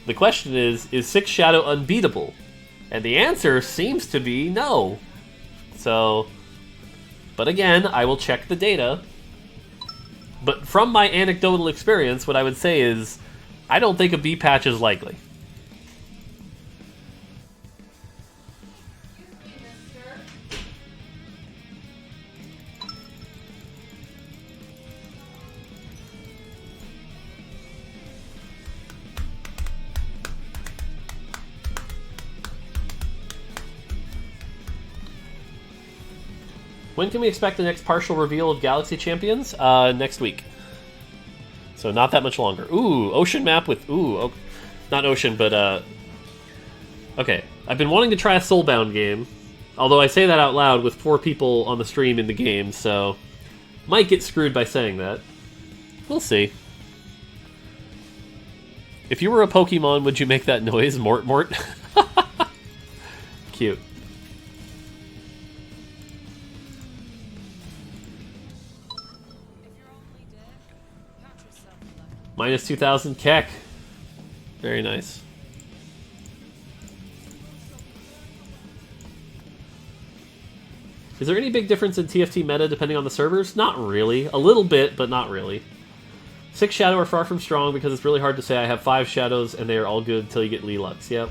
The question is 6 Shadow unbeatable? And the answer seems to be no. So, but again, I will check the data. But from my anecdotal experience, what I would say is, I don't think a B patch is likely. When can we expect the next partial reveal of Galaxy Champions? Next week. So not that much longer. Ooh, ocean map with... Ooh, not ocean, but... Okay, I've been wanting to try a Soulbound game. Although I say that out loud with 4 people on the stream in the game, so... Might get screwed by saying that. We'll see. If you were a Pokemon, would you make that noise? Mort Mort? Cute. Minus 2,000 Keck. Very nice. Is there any big difference in TFT meta depending on the servers? Not really. A little bit, but not really. 6 Shadow are far from strong because it's really hard to say I have 5 Shadows and they are all good until you get Lelux. Yep.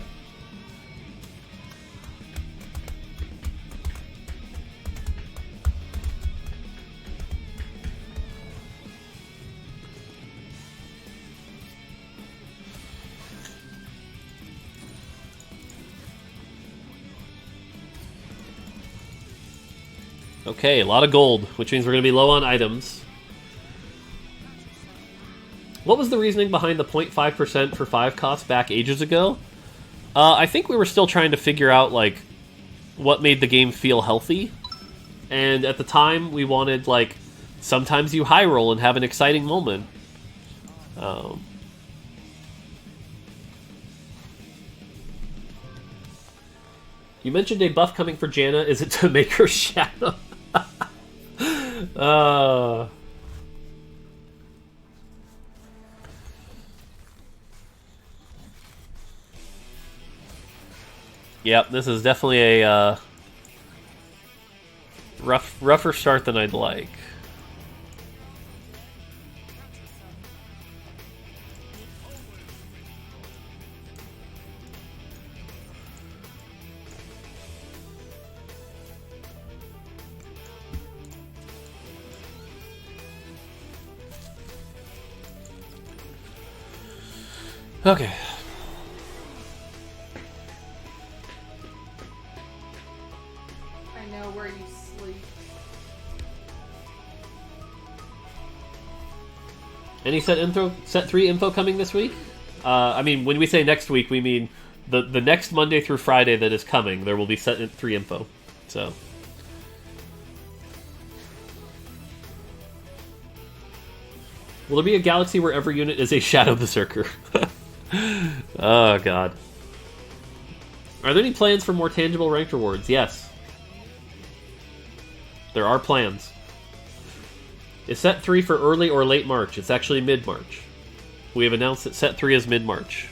Okay, a lot of gold, which means we're going to be low on items. What was the reasoning behind the 0.5% for 5 cost back ages ago? I think we were still trying to figure out, like, what made the game feel healthy. And at the time, we wanted, like, sometimes you high roll and have an exciting moment. You mentioned a buff coming for Janna. Is it to make her shadow? Yep, this is definitely a rougher start than I'd like. Okay. I know where you sleep. Any set 3 info coming this week? I mean, when we say next week, we mean the next Monday through Friday that is coming. There will be set 3 info. So. Will there be a galaxy where every unit is a Shadow Berserker? Oh, God. Are there any plans for more tangible ranked rewards? Yes. There are plans. Is set 3 for early or late March? It's actually mid-March. We have announced that set 3 is mid-March.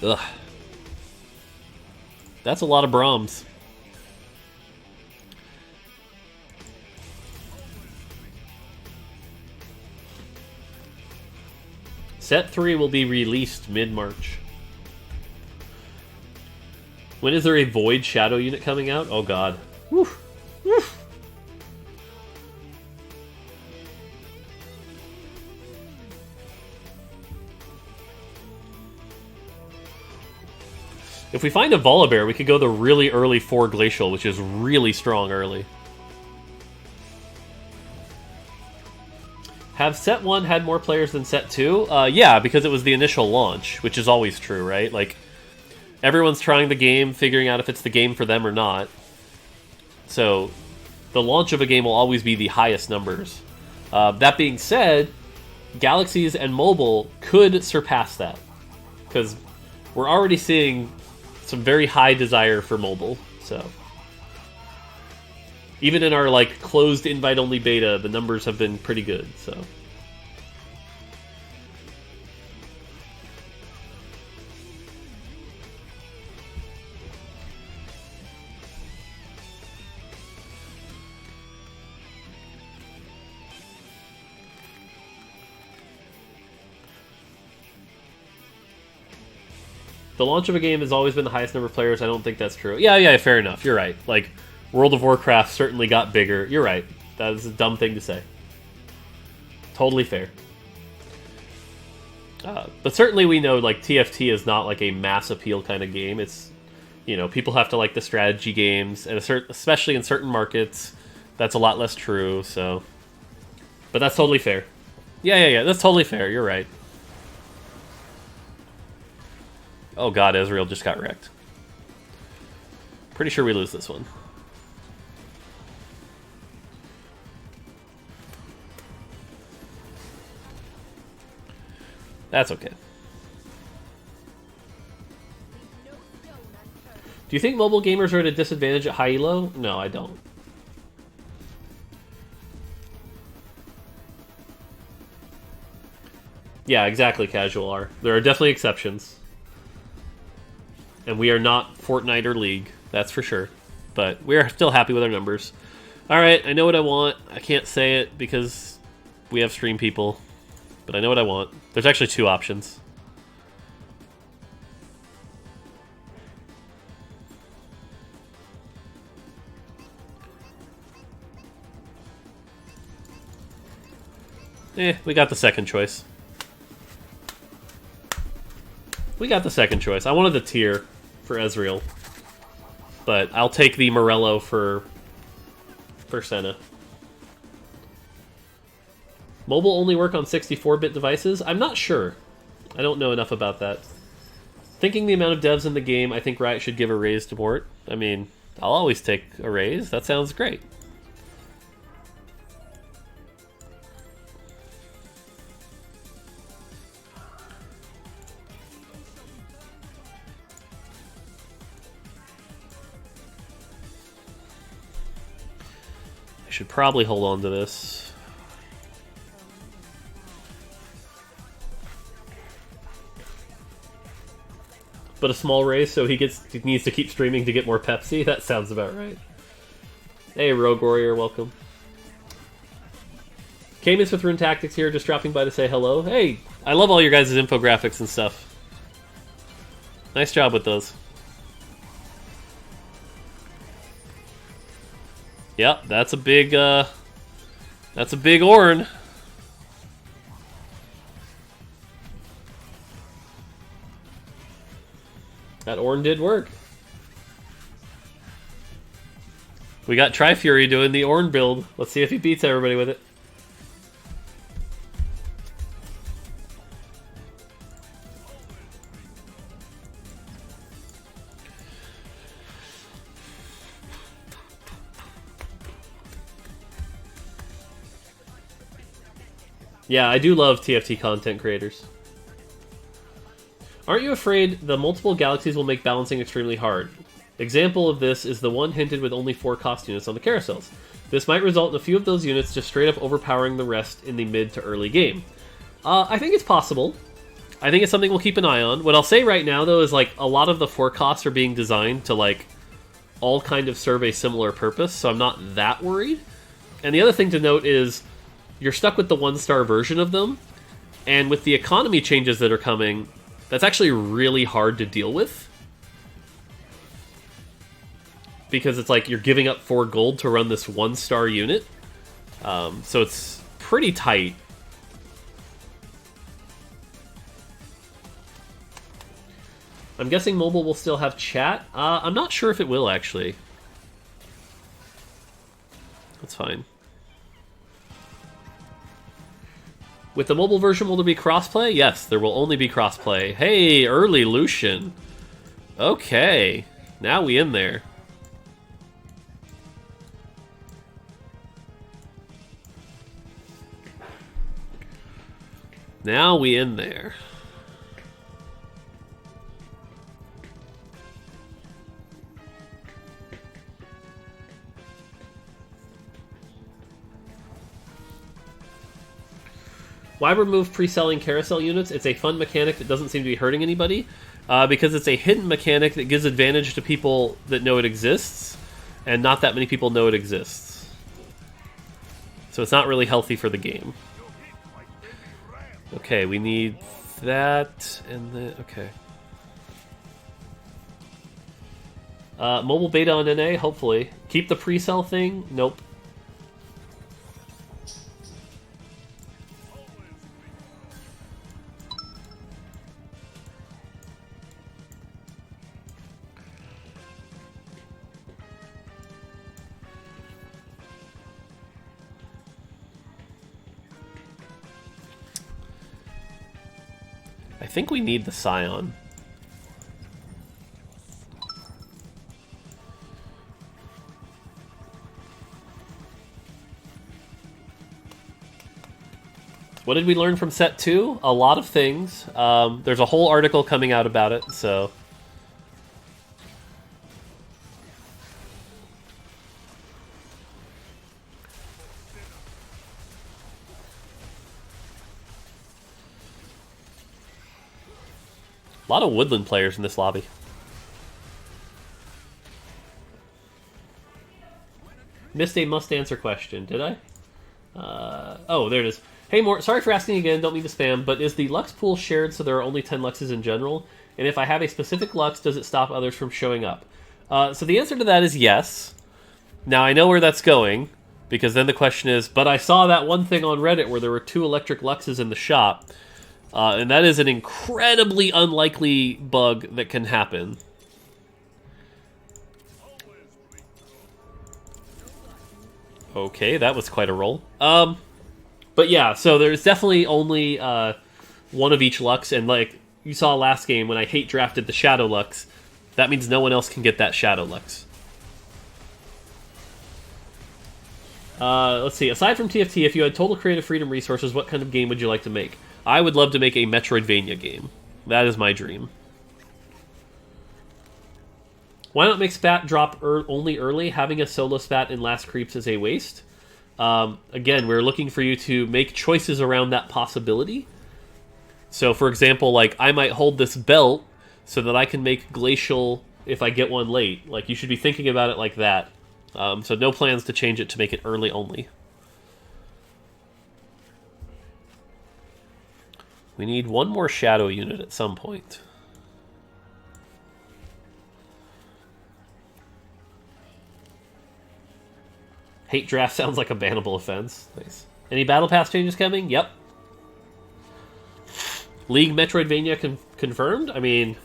Ugh. That's a lot of Brahms. Set 3 will be released mid-March. When is there a Void Shadow unit coming out? Oh god. Woof. Woof. If we find a Volibear, we could go the really early 4 Glacial, which is really strong early. Have set 1 had more players than set 2? Yeah, because it was the initial launch, which is always true, right? Like, everyone's trying the game, figuring out if it's the game for them or not. So, the launch of a game will always be the highest numbers. That being said, Galaxies and mobile could surpass that. Because we're already seeing some very high desire for mobile, so... Even in our like closed invite-only beta, the numbers have been pretty good. So. The launch of a game has always been the highest number of players. I don't think that's true. Yeah, fair enough. You're right. Like, World of Warcraft certainly got bigger. You're right. That is a dumb thing to say. Totally fair. But certainly we know, like, TFT is not, like, a mass appeal kind of game. It's, you know, people have to like the strategy games, and especially in certain markets, that's a lot less true, so... But that's totally fair. Yeah, that's totally fair. You're right. Oh god, Ezreal just got wrecked. Pretty sure we lose this one. That's okay. Do you think mobile gamers are at a disadvantage at high elo? No, I don't. Yeah, exactly, Casual R. There are definitely exceptions. And we are not Fortnite or League, that's for sure. But we are still happy with our numbers. Alright, I know what I want. I can't say it because we have stream people. But I know what I want. There's actually two options. We got the second choice. We got the second choice. I wanted the tier for Ezreal. But I'll take the Morello for Senna. Mobile only work on 64-bit devices? I'm not sure. I don't know enough about that. Thinking the amount of devs in the game, I think Riot should give a raise to Mort. I mean, I'll always take a raise. That sounds great. I should probably hold on to this. But a small raise, so he needs to keep streaming to get more Pepsi? That sounds about right. Hey, Rogue Warrior, welcome. Camus with Rune Tactics here, just dropping by to say hello. Hey, I love all your guys' infographics and stuff. Nice job with those. Yep, that's a big Ornn. That Ornn did work. We got Tri-Fury doing the Ornn build. Let's see if he beats everybody with it. Yeah, I do love TFT content creators. Aren't you afraid the multiple galaxies will make balancing extremely hard? Example of this is the one hinted with only 4 cost units on the carousels. This might result in a few of those units just straight up overpowering the rest in the mid to early game. I think it's possible. I think it's something we'll keep an eye on. What I'll say right now, though, is like a lot of the 4 costs are being designed to like all kind of serve a similar purpose, so I'm not that worried. And the other thing to note is you're stuck with the 1-star version of them, and with the economy changes that are coming, that's actually really hard to deal with. Because it's like you're giving up 4 gold to run this 1-star unit. So it's pretty tight. I'm guessing mobile will still have chat. I'm not sure if it will, actually. That's fine. With the mobile version, will there be crossplay? Yes, there will only be crossplay. Hey, early Lucian. Okay, now we in there. Now we in there. Why remove pre-selling carousel units? It's a fun mechanic that doesn't seem to be hurting anybody. Because it's a hidden mechanic that gives advantage to people that know it exists, and not that many people know it exists. So it's not really healthy for the game. Okay, we need that, and then... okay. Mobile beta on NA, hopefully. Keep the pre-sell thing? Nope. I think we need the Scion. What did we learn from set 2? A lot of things. There's a whole article coming out about it, so... a lot of woodland players in this lobby. Missed a must-answer question, did I? Oh, there it is. Hey, Mort, sorry for asking again, don't mean to spam, but is the Lux pool shared so there are only 10 Luxes in general? And if I have a specific Lux, does it stop others from showing up? So the answer to that is yes. Now, I know where that's going, because then the question is, but I saw that one thing on Reddit where there were 2 electric Luxes in the shop. And that is an incredibly unlikely bug that can happen. Okay, that was quite a roll. But yeah, so there's definitely only one of each Lux, and like you saw last game when I hate drafted the Shadow Lux, that means no one else can get that Shadow Lux. Let's see, aside from TFT, if you had total creative freedom resources, what kind of game would you like to make? I would love to make a Metroidvania game. That is my dream. Why not make Spat drop only early? Having a solo Spat in Last Creeps is a waste. Again, we're looking for you to make choices around that possibility. So, for example, like, I might hold this belt so that I can make Glacial if I get one late. Like, you should be thinking about it like that. So no plans to change it to make it early only. We need one more Shadow unit at some point. Hate draft sounds like a bannable offense. Nice. Any Battle Pass changes coming? Yep. League Metroidvania confirmed? I mean,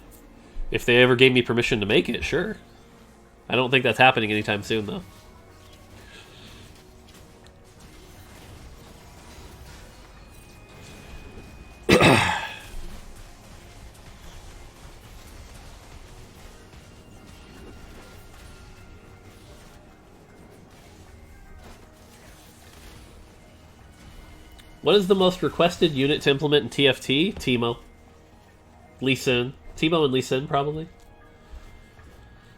if they ever gave me permission to make it, sure. I don't think that's happening anytime soon, though. What is the most requested unit to implement in TFT? Teemo. Lee Sin. Teemo and Lee Sin, probably.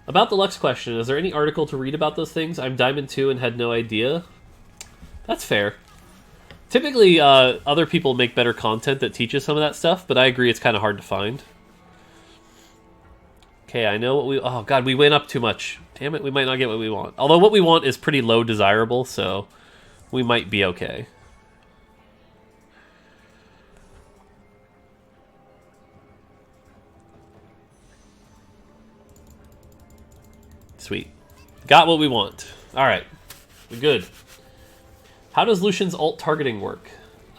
About the Lux question, is there any article to read about those things? I'm Diamond 2 and had no idea. That's fair. Typically, other people make better content that teaches some of that stuff, but I agree it's kind of hard to find. Okay, I know what we... oh, God, we went up too much. Damn it, we might not get what we want. Although what we want is pretty low desirable, so we might be okay. Sweet. Got what we want. Alright. We're good. How does Lucian's ult targeting work?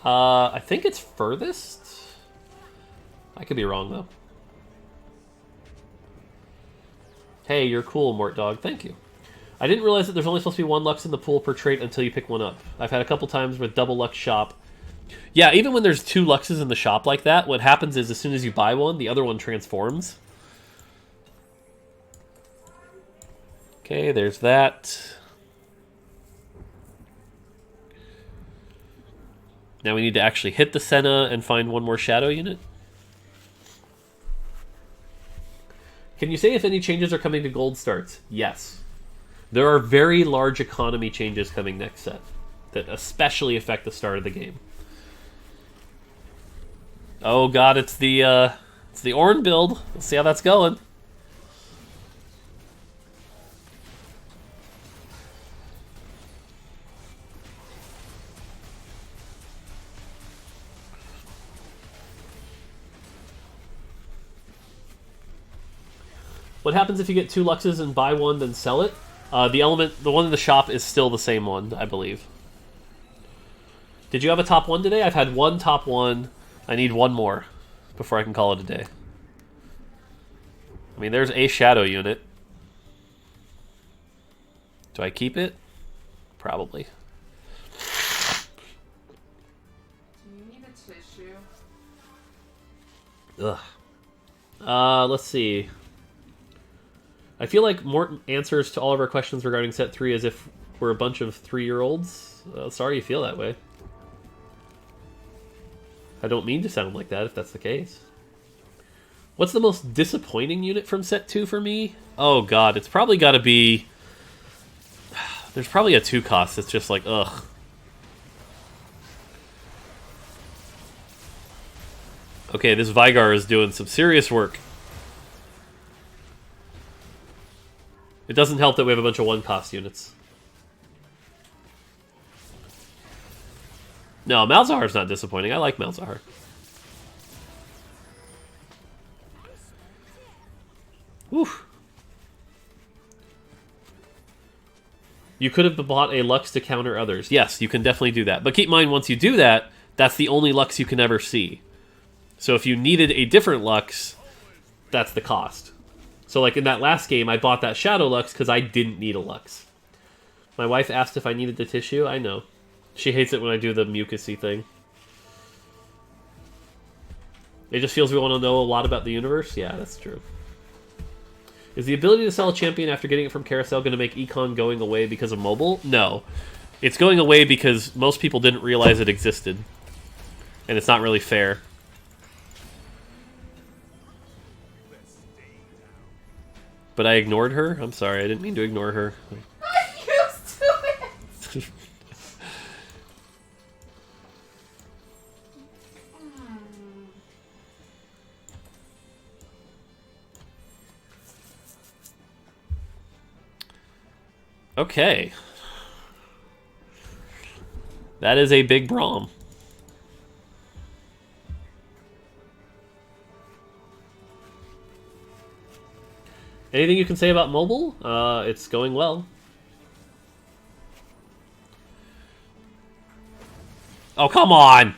I think it's furthest? I could be wrong, though. Hey, you're cool, Mort Dog. Thank you. I didn't realize that there's only supposed to be one Lux in the pool per trait until you pick one up. I've had a couple times with double Lux shop. Yeah, even when there's 2 Luxes in the shop like that, what happens is as soon as you buy one, the other one transforms. Okay, there's that. Now we need to actually hit the Senna and find one more Shadow unit. Can you say if any changes are coming to gold starts? Yes. There are very large economy changes coming next set that especially affect the start of the game. Oh god, it's the Ornn build. Let's see how that's going. What happens if you get 2 Luxes and buy one, then sell it? The one in the shop is still the same one, I believe. Did you have a top 1 today? I've had 1 top 1. I need 1 more before I can call it a day. I mean, there's a shadow unit. Do I keep it? Probably. Do you need a tissue? Ugh. Let's see. I feel like Morton answers to all of our questions regarding set 3 as if we're a bunch of 3-year-olds. Sorry you feel that way. I don't mean to sound like that if that's the case. What's the most disappointing unit from set 2 for me? Oh god, it's probably got to be... There's probably a 2 cost that's just like, ugh. Okay, this Vigar is doing some serious work. It doesn't help that we have a bunch of 1 cost units. No, Malzahar's not disappointing. I like Malzahar. Oof. You could have bought a Lux to counter others. Yes, you can definitely do that. But keep in mind, once you do that, that's the only Lux you can ever see. So if you needed a different Lux, that's the cost. So like in that last game, I bought that Shadow Lux because I didn't need a Lux. My wife asked if I needed the tissue. I know. She hates it when I do the mucusy thing. It just feels we want to know a lot about the universe. Yeah, that's true. Is the ability to sell a champion after getting it from Carousel going to make Econ going away because of mobile? No. It's going away because most people didn't realize it existed. And it's not really fair. But I ignored her? I'm sorry, I didn't mean to ignore her. I'm used to it! Okay. That is a big Braum. Anything you can say about mobile? It's going well. Oh, come on!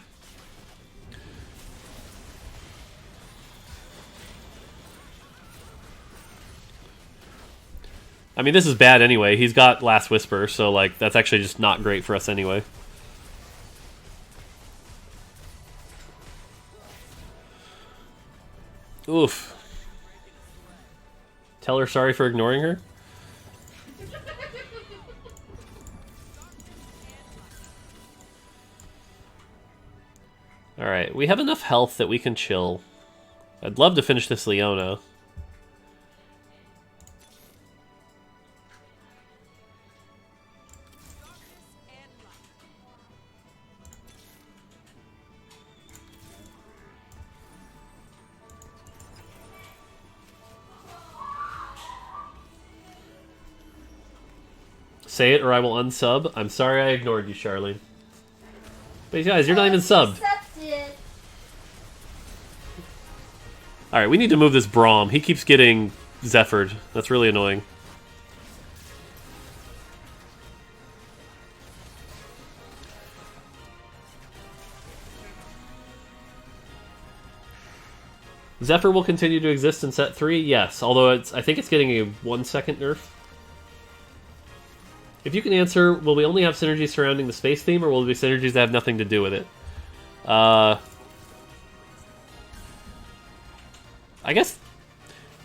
I mean, this is bad anyway. He's got Last Whisper, so, like, that's actually just not great for us anyway. Oof. Tell her sorry for ignoring her? Alright, we have enough health that we can chill. I'd love to finish this Leona. Say it or I will unsub. I'm sorry I ignored you, Charlene. But guys, you're not even subbed. Alright, we need to move this Braum. He keeps getting Zephyr'd. That's really annoying. Zephyr will continue to exist in set 3? Yes, although I think it's getting a 1-second nerf. If you can answer, will we only have synergies surrounding the space theme, or will there be synergies that have nothing to do with it? I guess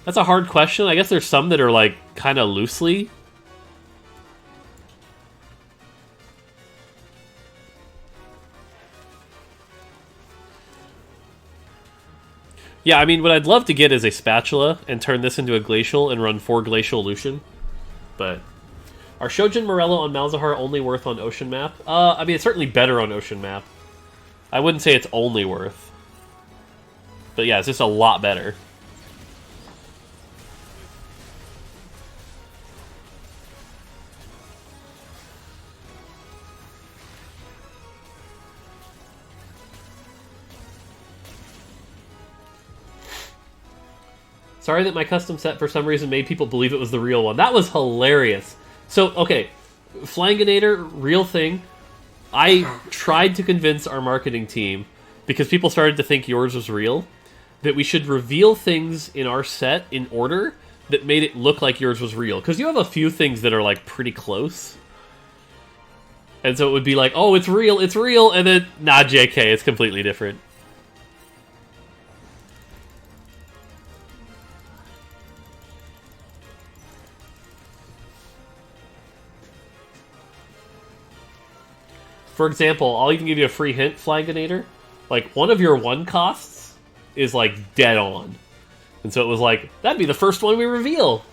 that's a hard question. I guess there's some that are, like, kind of loosely. Yeah, I mean, what I'd love to get is a spatula and turn this into a glacial and run 4 glacial Lucian. But are Shojin Morello on Malzahar only worth on Ocean Map? I mean, it's certainly better on Ocean Map. I wouldn't say it's only worth. But yeah, it's just a lot better. Sorry that my custom set for some reason made people believe it was the real one. That was hilarious. So, okay, Flanginator, real thing. I tried to convince our marketing team, because people started to think yours was real, that we should reveal things in our set in order that made it look like yours was real. Because you have a few things that are, like, pretty close. And so it would be like, oh, it's real, and then, nah, JK, it's completely different. For example, I'll even give you a free hint, Flanginator. Like, one of your 1 costs is, like, dead on. And so it was like, that'd be the first one we reveal.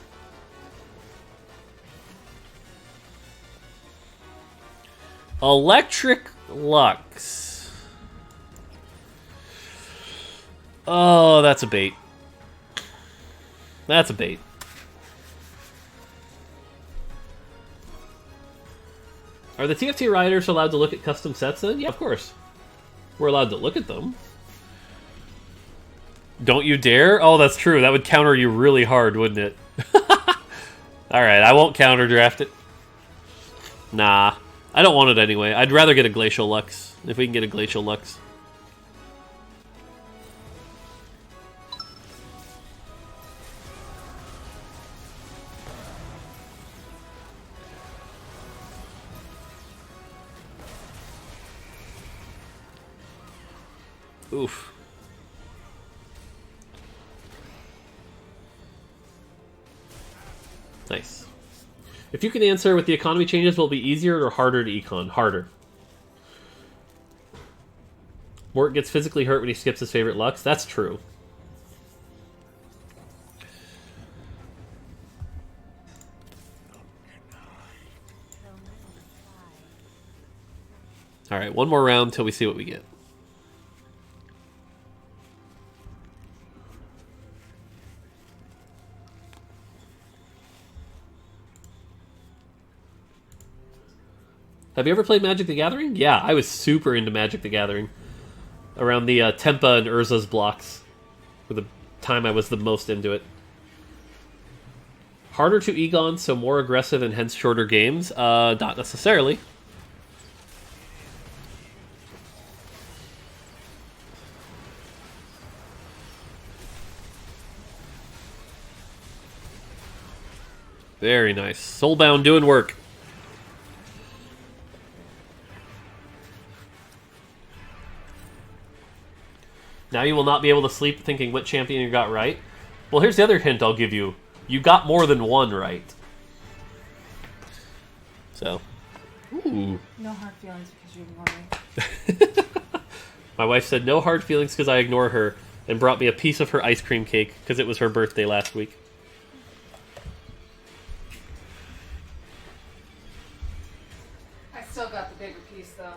Electric Lux. Oh, that's a bait. That's a bait. Are the TFT riders allowed to look at custom sets then? Yeah, of course. We're allowed to look at them. Don't you dare? Oh, that's true. That would counter you really hard, wouldn't it? Alright, I won't counter draft it. Nah. I don't want it anyway. I'd rather get a Glacial Lux, if we can get a Glacial Lux. Oof. Nice. If you can answer with the economy changes, will it be easier or harder to econ? Harder. Mort gets physically hurt when he skips his favorite Lux. That's true. Alright, one more round till we see what we get. Have you ever played Magic the Gathering? Yeah, I was super into Magic the Gathering. Around the Tempa and Urza's blocks were the time I was the most into it. Harder to Egon, so more aggressive and hence shorter games? Not necessarily. Very nice. Soulbound doing work. Now you will not be able to sleep thinking what champion you got right. Well, here's the other hint I'll give you. You got more than one right. So. Ooh. No hard feelings because you ignore me. My wife said no hard feelings because I ignore her, and brought me a piece of her ice cream cake because it was her birthday last week. I still got the bigger piece, though.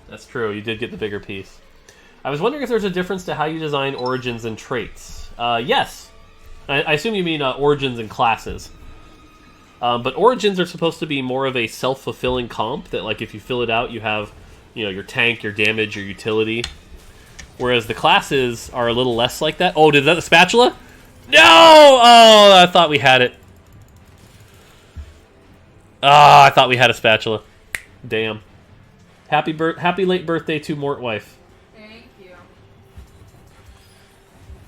That's true. You did get the bigger piece. I was wondering if there's a difference to how you design origins and traits. Yes. I assume you mean origins and classes. But origins are supposed to be more of a self-fulfilling comp, that like if you fill it out, you have, you know, your tank, your damage, your utility. Whereas the classes are a little less like that. Oh, did that a spatula? No! Oh, I thought we had it. Ah, I thought we had a spatula. Damn. Happy late birthday to Mort wife. Thank you.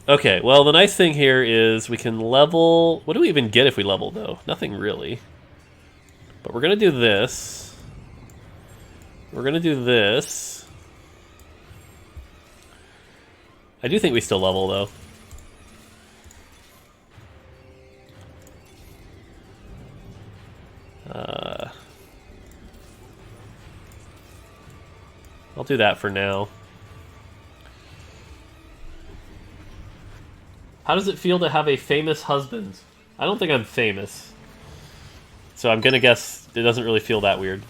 Okay, well, the nice thing here is we can level... What do we even get if we level, though? Nothing really. But we're going to do this. We're going to do this. I do think we still level, though. I'll do that for now. How does it feel to have a famous husband? I don't think I'm famous. So I'm gonna guess it doesn't really feel that weird.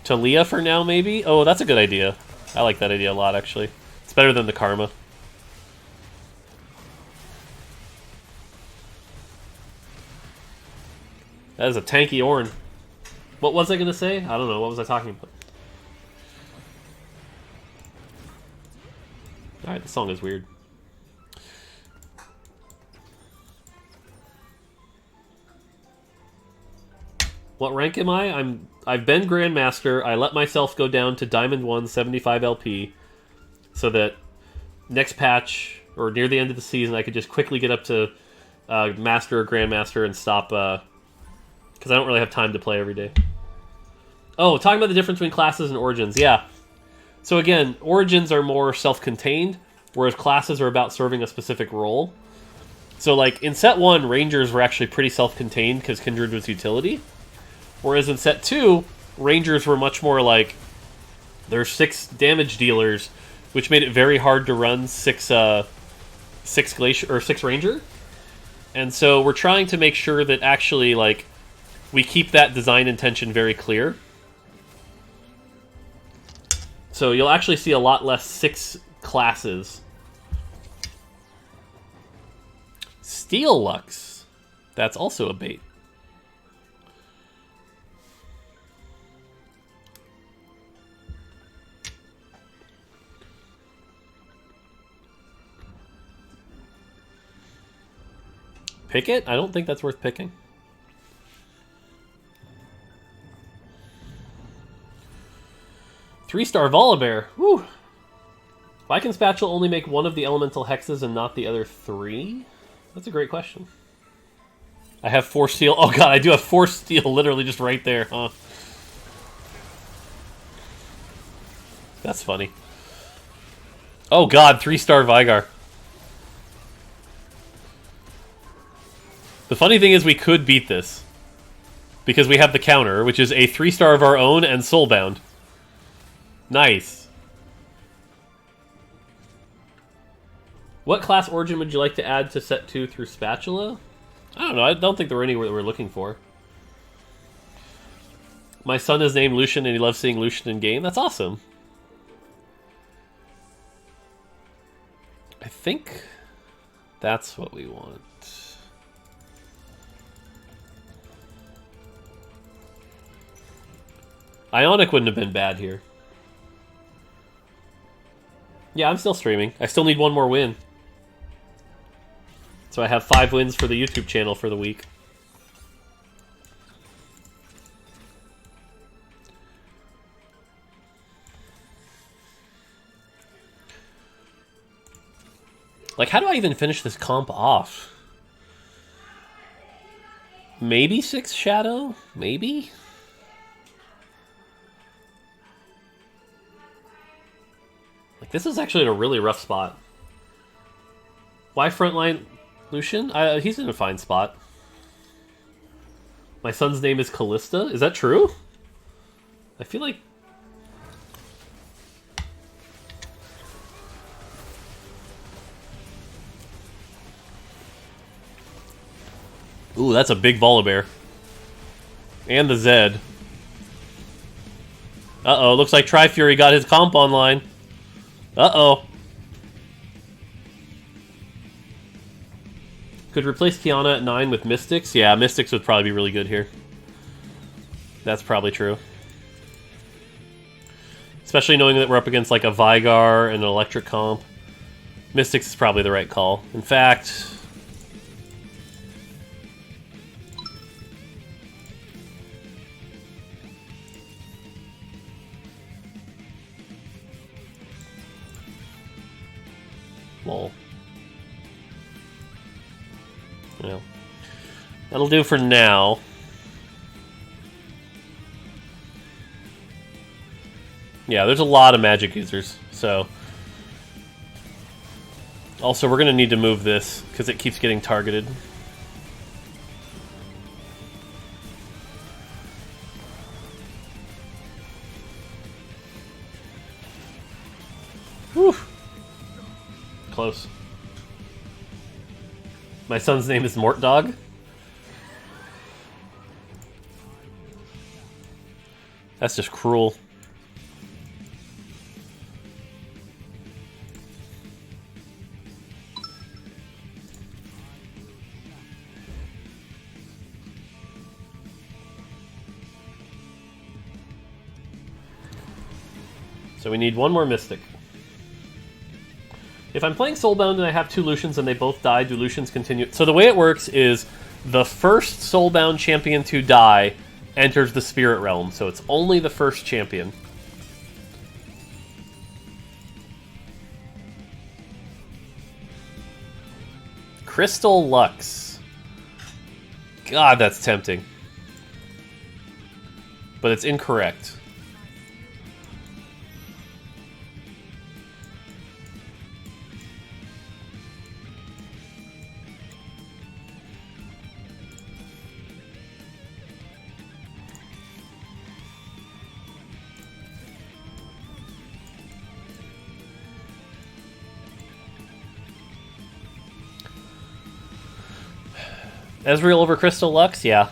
Talia for now, maybe? Oh, that's a good idea. I like that idea a lot, actually. It's better than the Karma. That is a tanky Ornn. What was I going to say? I don't know. What was I talking about? Alright, the song is weird. What rank am I? I've been Grandmaster. I let myself go down to Diamond 1, 75 LP, so that next patch, or near the end of the season, I could just quickly get up to Master or Grandmaster and stop, because I don't really have time to play every day. Oh, talking about the difference between classes and origins, yeah. So again, origins are more self-contained, whereas classes are about serving a specific role. So like, in set 1, Rangers were actually pretty self-contained because Kindred was utility. Whereas in set 2, Rangers were much more like, they're 6 damage dealers, which made it very hard to run 6 Glacier or 6 Ranger. And so we're trying to make sure that actually like we keep that design intention very clear. So you'll actually see a lot less 6 classes. Steel Lux. That's also a bait. Pick it? I don't think that's worth picking. Three-star Volibear. Whew. Why can Spatula only make one of the elemental hexes and not the other 3? That's a great question. I have 4 steel. Oh god, I do have 4 steel literally just right there, huh? That's funny. Oh god, 3-star Vigar. The funny thing is we could beat this. Because we have the counter, which is a 3-star of our own and Soulbound. Nice. What class origin would you like to add to set 2 through Spatula? I don't know, I don't think there were any that we're looking for. My son is named Lucian and he loves seeing Lucian in game. That's awesome. I think that's what we want. Ionic wouldn't have been bad here. Yeah, I'm still streaming. I still need one more win. So I have 5 wins for the YouTube channel for the week. Like, how do I even finish this comp off? Maybe 6 Shadow? Maybe? Like, this is actually in a really rough spot. Why frontline Lucian? He's in a fine spot. My son's name is Callista. Is that true? I feel like... Ooh, that's a big Volibear. And the Zed. Uh-oh, looks like Tri-Fury got his comp online. Uh-oh. Could replace Kiana at 9 with Mystics? Yeah, Mystics would probably be really good here. That's probably true. Especially knowing that we're up against like a Vigar and an Electric comp. Mystics is probably the right call. In fact... Lol. Yeah. That'll do for now. Yeah, there's a lot of magic users, so... Also, we're gonna need to move this, because it keeps getting targeted. Whew. Close. My son's name is Mort Dog. That's just cruel. So we need one more Mystic. If I'm playing Soulbound and I have 2 Lucians and they both die, do Lucians continue? So the way it works is the first Soulbound champion to die enters the Spirit Realm, so it's only the first champion. Crystal Lux. God, that's tempting. But it's incorrect. Ezreal over Crystal Lux? Yeah.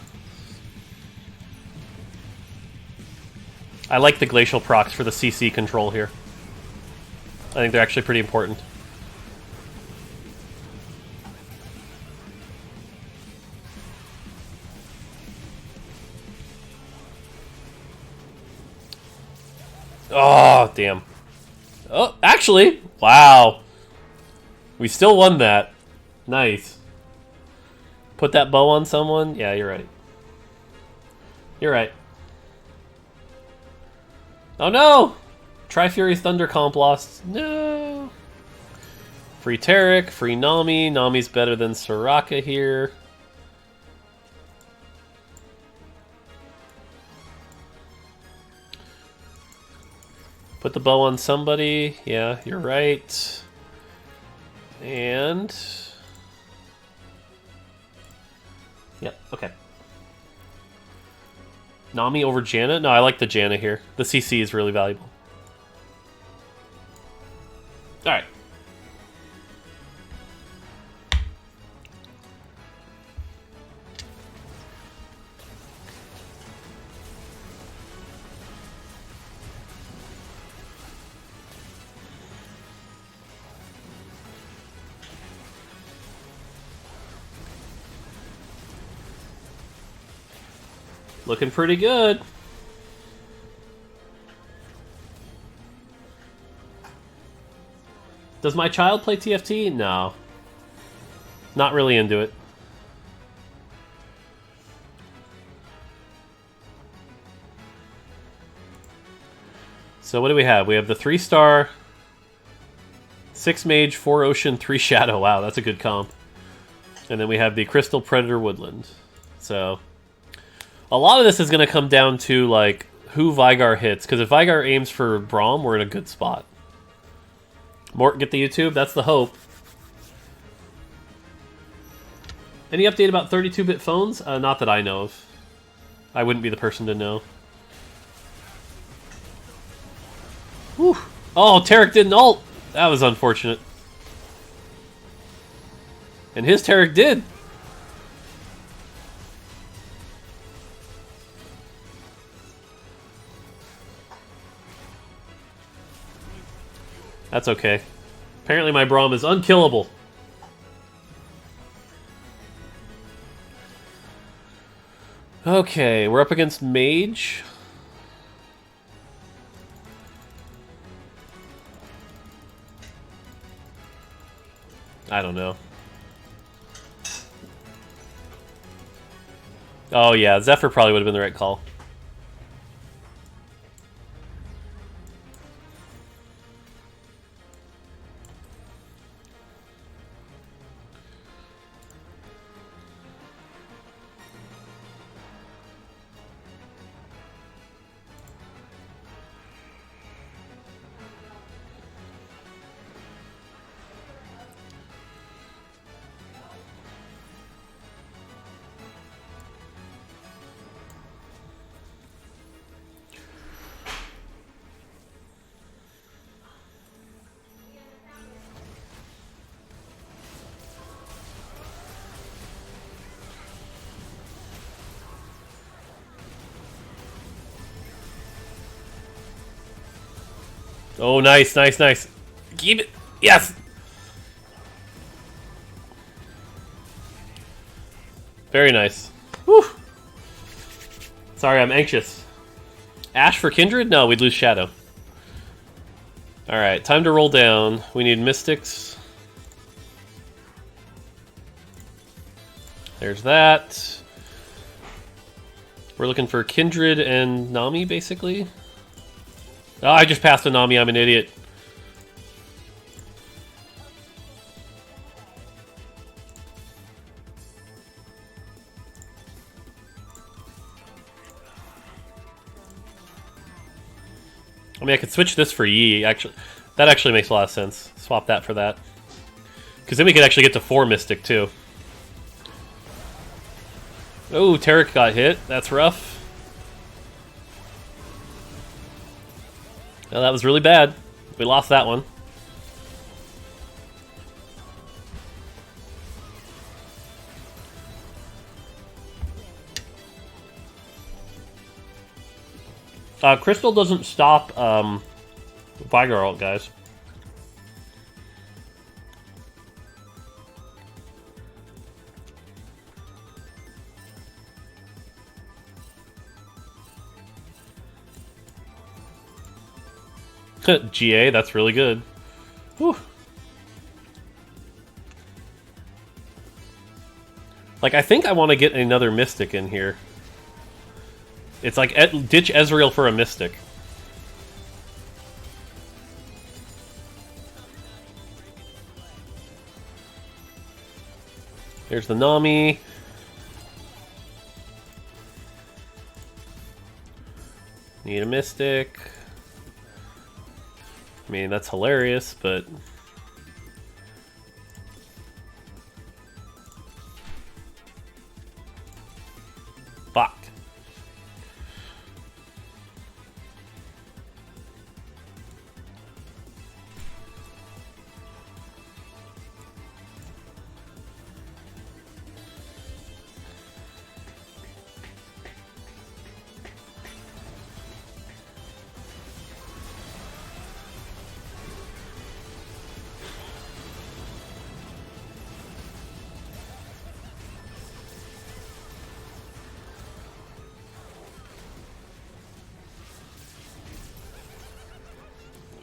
I like the Glacial procs for the CC control here. I think they're actually pretty important. Oh, damn. Oh, actually, wow. We still won that. Nice. Put that bow on someone? Yeah, you're right. You're right. Oh no! Tri-Fury Thunder comp lost. No! Free Taric, free Nami. Nami's better than Soraka here. Put the bow on somebody. Yeah, you're right. And... Yep, okay. Nami over Janna? No, I like the Janna here. The CC is really valuable. Alright. Looking pretty good. Does my child play TFT? No. Not really into it. So what do we have? We have the 3-star, 6 mage, 4 ocean, 3 shadow. Wow, that's a good comp. And then we have the Crystal Predator Woodland. So a lot of this is going to come down to like who Vygar hits, because if Vygar aims for Braum, we're in a good spot. Mort, get the YouTube? That's the hope. Any update about 32-bit phones? Not that I know of. I wouldn't be the person to know. Whew. Oh, Taric didn't ult! That was unfortunate. And his Taric did. That's okay. Apparently my Braum is unkillable. Okay, we're up against Mage. I don't know. Oh yeah, Zephyr probably would have been the right call. Oh, nice, nice, nice. Keep it. Yes. Very nice. Whew. Sorry, I'm anxious. Ash for Kindred? No, we'd lose Shadow. Alright, time to roll down. We need Mystics. There's that. We're looking for Kindred and Nami, basically. Oh, I just passed a Nami. I'm an idiot. I mean, I could switch this for Yi. Actually, that actually makes a lot of sense. Swap that for that. Because then we could actually get to 4 Mystic, too. Oh, Tarek got hit. That's rough. Oh, that was really bad. We lost that one. Crystal doesn't stop Vigor ult, guys. GA, that's really good. Whew. Like, I think I want to get another Mystic in here. It's like ditch Ezreal for a Mystic. There's the Nami. Need a Mystic. I mean, that's hilarious, but... Fuck.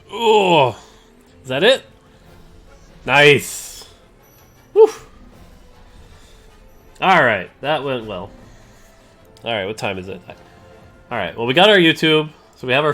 Oh, is that it? Nice. Whew. All right, that went well. All right, what time is it? All right, well, we got our YouTube, so we have our